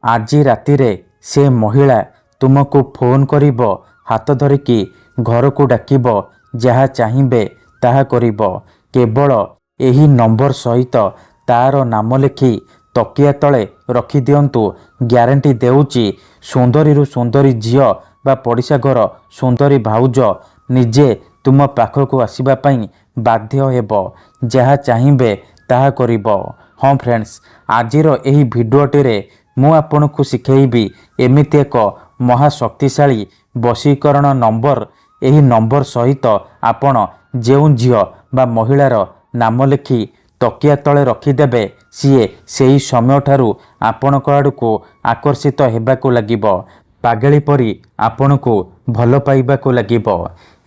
ଆଜି ରାତିରେ ସେ ମହିଳା ତୁମକୁ ଫୋନ୍ କରିବ, ହାତ ଧରିକି ଘରକୁ ଡାକିବ, ଯାହା ଚାହିଁବେ ତାହା କରିବ। କେବଳ ଏହି ନମ୍ବର ସହିତ ତାର ନାମ ଲେଖି ତକିଆ ତଳେ ରଖିଦିଅନ୍ତୁ। ଗ୍ୟାରେଣ୍ଟି ଦେଉଛି ସୁନ୍ଦରୀରୁ ସୁନ୍ଦରୀ ଝିଅ ବା ପଡ଼ିଶା ଘର ସୁନ୍ଦରୀ ଭାଉଜ ନିଜେ ତୁମ ପାଖକୁ ଆସିବା ପାଇଁ ବାଧ୍ୟ ହେବ। ଯାହା ଚାହିଁବେ ତାହା କରିବ। ହଁ ଫ୍ରେଣ୍ଡସ୍, ଆଜିର ଏହି ଭିଡ଼ିଓଟିରେ ମୁଁ ଆପଣଙ୍କୁ ଶିଖେଇବି ଏମିତି ଏକ ମହାଶକ୍ତିଶାଳୀ ବଶୀକରଣ ନମ୍ବର। ଏହି ନମ୍ବର ସହିତ ଆପଣ ଯେଉଁ ଝିଅ ବା ମହିଳାର ନାମ ଲେଖି ତକିଆ ତଳେ ରଖିଦେବେ, ସିଏ ସେହି ସମୟଠାରୁ ଆପଣଙ୍କ ଆଡ଼କୁ ଆକର୍ଷିତ ହେବାକୁ ଲାଗିବ। ପାଗଳି ପରି ଆପଣଙ୍କୁ ଭଲ ପାଇବାକୁ ଲାଗିବ।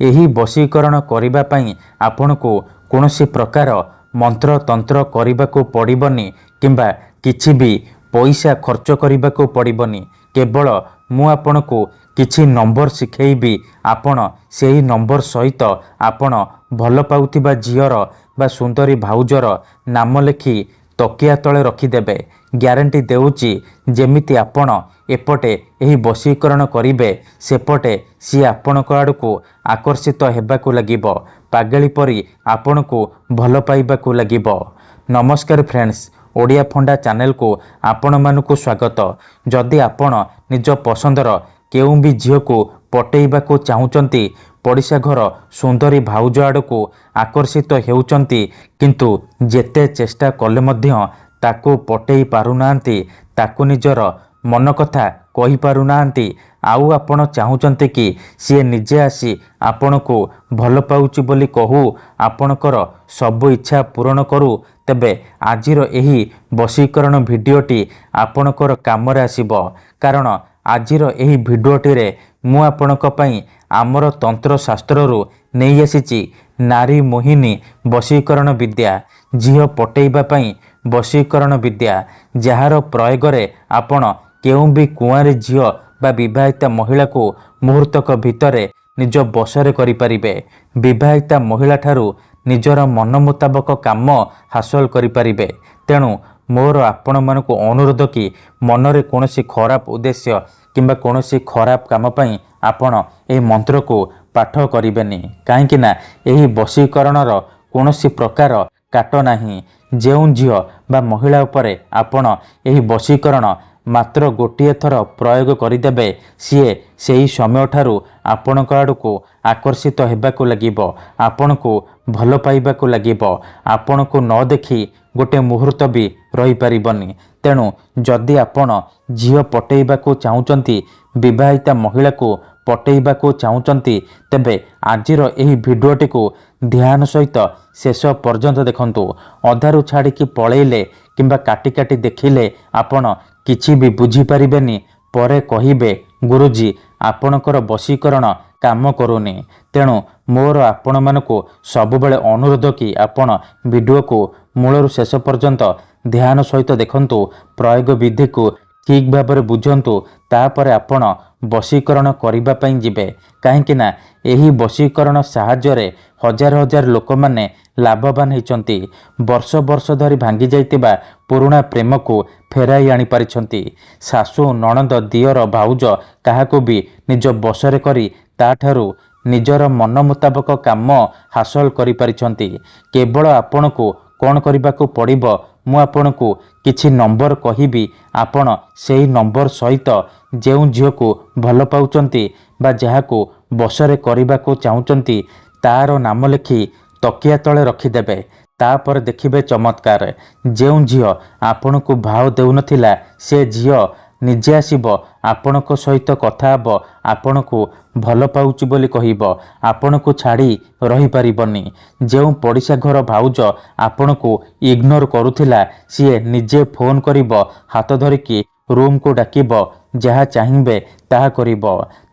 ଏହି ବଶୀକରଣ କରିବା ପାଇଁ ଆପଣଙ୍କୁ କୌଣସି ପ୍ରକାର ମନ୍ତ୍ରତନ୍ତ୍ର କରିବାକୁ ପଡ଼ିବନି କିମ୍ବା କିଛି ବି ପଇସା ଖର୍ଚ୍ଚ କରିବାକୁ ପଡ଼ିବନି। କେବଳ ମୁଁ ଆପଣଙ୍କୁ କିଛି ନମ୍ବର ଶିଖେଇବି। ଆପଣ ସେହି ନମ୍ବର ସହିତ ଆପଣ ଭଲ ପାଉଥିବା ଝିଅର ବା ସୁନ୍ଦରୀ ଭାଉଜର ନାମ ଲେଖି ତକିଆ ତଳେ ରଖିଦେବେ। ଗ୍ୟାରେଣ୍ଟି ଦେଉଛି ଯେମିତି ଆପଣ ଏପଟେ ଏହି ବଶୀକରଣ କରିବେ, ସେପଟେ ସିଏ ଆପଣଙ୍କ ଆଡ଼କୁ ଆକର୍ଷିତ ହେବାକୁ ଲାଗିବ। ପାଗଳି ପରି ଆପଣଙ୍କୁ ଭଲ ପାଇବାକୁ ଲାଗିବ। ନମସ୍କାର ଫ୍ରେଣ୍ଡସ୍, ଓଡ଼ିଆ ଫଣ୍ଡା ଚ୍ୟାନେଲକୁ ଆପଣମାନଙ୍କୁ ସ୍ୱାଗତ। ଯଦି ଆପଣ ନିଜ ପସନ୍ଦର କେଉଁ ବି ଝିଅକୁ ପଟେଇବାକୁ ଚାହୁଁଛନ୍ତି, ପଡ଼ିଶା ଘର ସୁନ୍ଦରୀ ଭାଉଜ ଆଡ଼କୁ ଆକର୍ଷିତ ହେଉଛନ୍ତି, କିନ୍ତୁ ଯେତେ ଚେଷ୍ଟା କଲେ ମଧ୍ୟ ତାକୁ ପଟେଇ ପାରୁନାହାନ୍ତି, ତାକୁ ନିଜର ମନ କଥା କହିପାରୁନାହାନ୍ତି, ଆଉ ଆପଣ ଚାହୁଁଛନ୍ତି କି ସିଏ ନିଜେ ଆସି ଆପଣଙ୍କୁ ଭଲ ପାଉଛି ବୋଲି କହୁ, ଆପଣଙ୍କର ସବୁ ଇଚ୍ଛା ପୂରଣ କରୁ, ତେବେ ଆଜିର ଏହି ବଶୀକରଣ ଭିଡ଼ିଓଟି ଆପଣଙ୍କର କାମରେ ଆସିବ। କାରଣ ଆଜିର ଏହି ଭିଡ଼ିଓଟିରେ ମୁଁ ଆପଣଙ୍କ ପାଇଁ ଆମର ତନ୍ତ୍ରଶାସ୍ତ୍ରରୁ ନେଇ ଆସିଛି ନାରୀ ମୋହିନୀ ବଶୀକରଣ ବିଦ୍ୟା, ଝିଅ ପଟେଇବା ପାଇଁ ବଶୀକରଣ ବିଦ୍ୟା, ଯାହାର ପ୍ରୟୋଗରେ ଆପଣ କେଉଁ ବି କୁଆଁରୀ ଝିଅ ବା ବିବାହିତା ମହିଳାକୁ ମୁହୂର୍ତ୍ତକ ଭିତରେ ନିଜ ବଶରେ କରିପାରିବେ। ବିବାହିତା ମହିଳାଠାରୁ ନିଜର ମନ ମୁତାବକ କାମ ହାସଲ କରିପାରିବେ। ତେଣୁ ମୋର ଆପଣମାନଙ୍କୁ ଅନୁରୋଧ କି ମନରେ କୌଣସି ଖରାପ ଉଦ୍ଦେଶ୍ୟ କିମ୍ବା କୌଣସି ଖରାପ କାମ ପାଇଁ ଆପଣ ଏହି ମନ୍ତ୍ରକୁ ପାଠ କରିବେନି। କାହିଁକି ନା ଏହି ବଶୀକରଣର କୌଣସି ପ୍ରକାର କାଟ ନାହିଁ। ଯେଉଁ ଝିଅ ବା ମହିଳା ଉପରେ ଆପଣ ଏହି ବଶୀକରଣ ମାତ୍ର ଗୋଟିଏ ଥର ପ୍ରୟୋଗ କରିଦେବେ, ସିଏ ସେହି ସମୟଠାରୁ ଆପଣଙ୍କ ଆଡ଼କୁ ଆକର୍ଷିତ ହେବାକୁ ଲାଗିବ, ଆପଣଙ୍କୁ ଭଲ ପାଇବାକୁ ଲାଗିବ। ଆପଣଙ୍କୁ ନ ଦେଖି ଗୋଟେ ମୁହୂର୍ତ୍ତ ବି ରହିପାରିବନି। ତେଣୁ ଯଦି ଆପଣ ଝିଅ ପଟେଇବାକୁ ଚାହୁଁଛନ୍ତି, ବିବାହିତା ମହିଳାକୁ ପଟେଇବାକୁ ଚାହୁଁଛନ୍ତି, ତେବେ ଆଜିର ଏହି ଭିଡ଼ିଓଟିକୁ ଧ୍ୟାନ ସହିତ ଶେଷ ପର୍ଯ୍ୟନ୍ତ ଦେଖନ୍ତୁ। ଅଧାରୁ ଛାଡ଼ିକି ପଳେଇଲେ କିମ୍ବା କାଟି କାଟି ଦେଖିଲେ ଆପଣ କିଛି ବି ବୁଝିପାରିବେନି। ପରେ କହିବେ, ଗୁରୁଜୀ ଆପଣଙ୍କର ବଶୀକରଣ କାମ କରୁନି। ତେଣୁ ମୋର ଆପଣମାନଙ୍କୁ ସବୁବେଳେ ଅନୁରୋଧ କି ଆପଣ ଭିଡ଼ିଓକୁ ମୂଳରୁ ଶେଷ ପର୍ଯ୍ୟନ୍ତ ଧ୍ୟାନ ସହିତ ଦେଖନ୍ତୁ, ପ୍ରୟୋଗ ବିଧିକୁ ଠିକ୍ ଭାବରେ ବୁଝନ୍ତୁ, ତାପରେ ଆପଣ ବଶୀକରଣ କରିବା ପାଇଁ ଯିବେ। କାହିଁକି ନା ଏହି ବଶୀକରଣ ସାହାଯ୍ୟରେ ହଜାର ହଜାର ଲୋକମାନେ ଲାଭବାନ ହେଇଛନ୍ତି। ବର୍ଷ ବର୍ଷ ଧରି ଭାଙ୍ଗି ଯାଇଥିବା ପୁରୁଣା ପ୍ରେମକୁ ଫେରାଇ ଆଣିପାରିଛନ୍ତି। ଶାଶୁ, ନଣନ୍ଦ, ଦିଅର, ଭାଉଜ କାହାକୁ ବି ନିଜ ବଶରେ କରି ତାଠାରୁ ନିଜର ମନ ମୁତାବକ କାମ ହାସଲ କରିପାରିଛନ୍ତି। କେବଳ ଆପଣଙ୍କୁ କ'ଣ କରିବାକୁ ପଡ଼ିବ, ମୁଁ ଆପଣଙ୍କୁ କିଛି ନମ୍ବର କହିବି। ଆପଣ ସେହି ନମ୍ବର ସହିତ ଯେଉଁ ଝିଅକୁ ଭଲ ପାଉଛନ୍ତି ବା ଯାହାକୁ ବଶରେ କରିବାକୁ ଚାହୁଁଛନ୍ତି, ତାର ନାମ ଲେଖି ତକିଆ ତଳେ ରଖିଦେବେ। ତାପରେ ଦେଖିବେ ଚମତ୍କାର। ଯେଉଁ ଝିଅ ଆପଣଙ୍କୁ ଭାव ଦେଉନଥିଲା, ସେ ଝିଅ ନିଜେ ଆସିବ, ଆପଣଙ୍କ ସହିତ କଥା ହେବ, ଆପଣଙ୍କୁ ଭଲ ପାଉଛି ବୋଲି କହିବ, ଆପଣଙ୍କୁ ଛାଡ଼ି ରହିପାରିବନି। ଯେଉଁ ପଡ଼ିଶା ଘର ଭାଉଜ ଆପଣଙ୍କୁ ଇଗ୍ନୋର କରୁଥିଲା, ସିଏ ନିଜେ ଫୋନ୍ କରିବ, ହାତ ଧରିକି ରୁମ୍କୁ ଡାକିବ, ଯାହା ଚାହିଁବେ ତାହା କରିବ।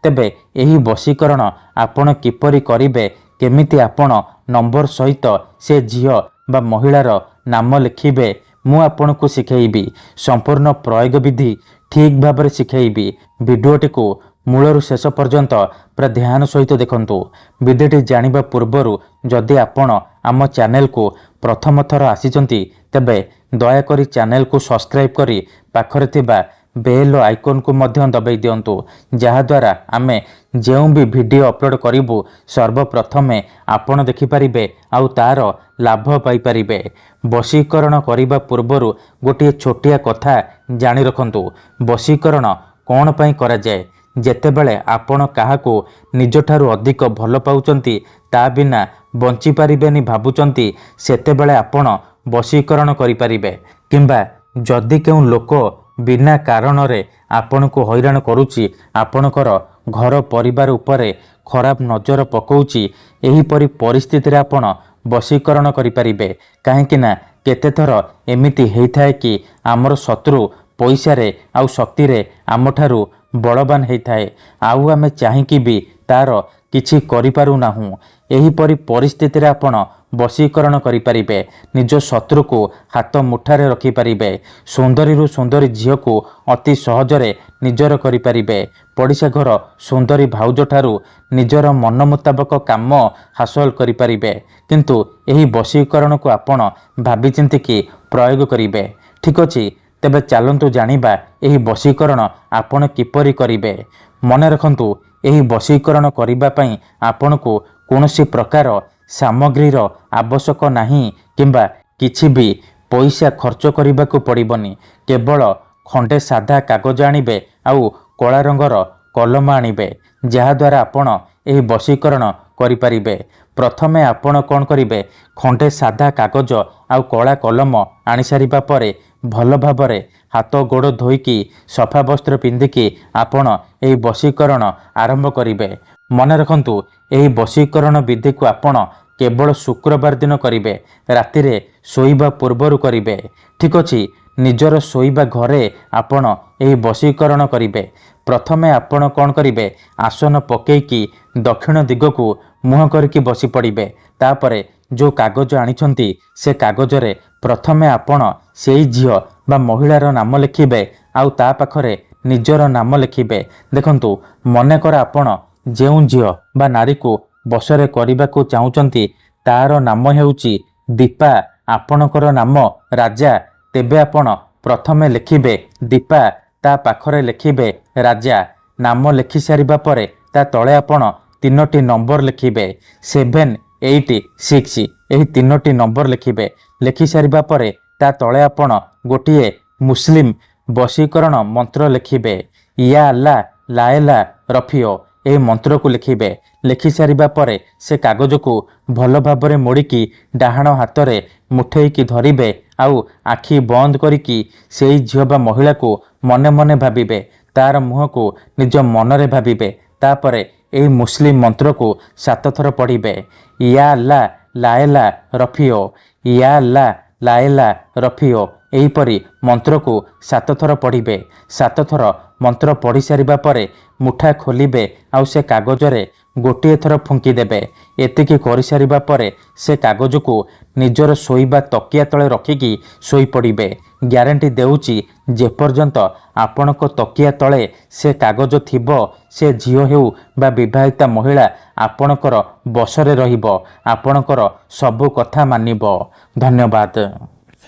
ତେବେ ଏହି ବଶୀକରଣ ଆପଣ କିପରି କରିବେ, କେମିତି ଆପଣ ନମ୍ବର ସହିତ ସେ ଝିଅ ବା ମହିଳାର ନାମ ଲେଖିବେ, ମୁଁ ଆପଣଙ୍କୁ ଶିଖେଇବି। ସମ୍ପୂର୍ଣ୍ଣ ପ୍ରୟୋଗ ବିଧି ଠିକ୍ ଭାବରେ ଶିଖେଇବି। ଭିଡ଼ିଓଟିକୁ ମୂଳରୁ ଶେଷ ପର୍ଯ୍ୟନ୍ତ ପୁରା ଧ୍ୟାନ ସହିତ ଦେଖନ୍ତୁ। ବିଧିଟି ଜାଣିବା ପୂର୍ବରୁ ଯଦି ଆପଣ ଆମ ଚ୍ୟାନେଲକୁ ପ୍ରଥମ ଥର ଆସିଛନ୍ତି, ତେବେ ଦୟାକରି ଚ୍ୟାନେଲକୁ ସବସ୍କ୍ରାଇବ୍ କରି ପାଖରେ ଥିବା बेल आइकन को मध्य दबाई दिंतु जहाद्वारा आमे जो भी वीडियो अपलोड करूँ सर्वप्रथमे आपण देखिपारे आउ तार लाभ पाइपारे। वशीकरण करने पूर्वर गोटे छोटिया कथा जानी रखंतु। वशीकरण कौन पाई करा जाए? जेतेबेले आपण काहाको निजठारु अधिक भल पाउचंती ता बिना बंची पारिबेनी भाबुचंती सेतेबेले आपण वशीकरण करिपारिबे। किंबा जदि केउ लोक बिना कारण रे आपण को हैरान करूची, आपणकर घर परिवार उपरे खराब नजर पकाउची, एही परि परिस्थिति रे आपण वशीकरण करिपारिबे। काहेकि ना केते थर एमिति हेइथाय कि आमर शत्रु पैसा रे आउ शक्ति रे आमठारु बलवान हेइथाय, आउ आमे चाहिकी भी तार किछि करिपारु नाहु। एही परि परिस्थिति रे आपण वशीकरण करिपारिबे। निज शत्रु को हाथ मुठारे रखिपारिबे। सुंदरी रु सुंदरी झियो को अति सहजरे निजर करिपारिबे। पड़िशा घर सुंदरी भाउज ठारू निजर मन मुताबक काम हासिल करिपारिबे। किंतु एही वशीकरण को आपण भाबी चिंती कि प्रयोग करिबे। ठीक अछि, तेबे चलंतु जानिबा एही वशीकरण आपण किपरि करिबे। मने रखंतु एही वशीकरण करिबा पई आपणको कोनोसी प्रकार सामग्रीर आवश्यक नाही किंबा किछि भी पैसा खर्च करने को पड़बनी। केवल खंडे साधा कागज आनिबे आउ कला रंगर कलम आनिबे जहाद्वारा आपण एही वशीकरण करिपारिबे। प्रथमे आपण कौन करिबे, खंडे साधा कागज आउ कला कलम आनी सारिबा परे भल भाबरे हाथ गोड़ धोईकी सफा वस्त्र पिंधिकी आपण एही वशीकरण आरंभ करिबे। मने रखंतु एही वशीकरण विधि को आपण केवल शुक्रवार दिन करिबे, रातिरे शोइबा पूर्वरु करिबे। ठीक अछि, निजर शोइबा घरे आपण एही वशीकरण करिबे। प्रथमे आपण कौन करिबे, आसन पकेइकी दक्षिण दिग को मुह करके बसी पड़िबे। तापरे जो कागज आनिछंती से कागज रे प्रथमे आपण सेई झियो बा महिलार नाम लिखिबे आउ ता पाखरे निजर नाम लिखिबे। देखंतु मनेकर आपण जेउ झियो बा नारी को बसरे करने को चाहूचंती तार नाम हेउची दीपा, आपणकर नाम राजा, तेबे आपण प्रथमे लिखिबे दीपा, ता पाखरे लिखिबे राजा। नाम लिखि सारिबा परे ता तळे आपण तीनोटी नंबर लिखिबे 786, एही तीनोटी नंबर लिखिबे। लिखि सारिबा परे ता तळे आपण गोटिए मुस्लिम वशीकरण मंत्र लिखिबे, या अल्लाह लाएला रफियो, एही मंत्र को लिखिबे। लिखि सारिबा परे से कागज को भल भाबरे मोड़िकी डाहाण हाथरे मुठेइकी धरिबे आउ आखि बंद करिकी सेई झियो बा महिला को मने मने भाबिबे। तार मुह को निज मनरे भाबिबे। तापरे एही मुस्लिम मंत्र को 7 थर पढ़िबे, या अल्लाह लाएला रफियो, या अल्लाह लाएला रफियो। एहीपरि मंत्र को 7 थर पढ़िबे। 7 थर मंत्र पढ़ी सारिबा परे मुठा खोलिबे आउ से कागज रे गोटे थर फुंकी देबे। एतिकी करि सारिबा परे से कागज को निजर शोइबा तकिया तळे रखिकी शोई पड़िबे। ग्यारंटी देउची जे पर्यंत आपणको तकिया तळे से कागज थिबो से झियो हेउ बा विवाहिता महिला आपणकर बसरे रहिबो, आपणकर सबु कथा मानिबो। धन्यवाद।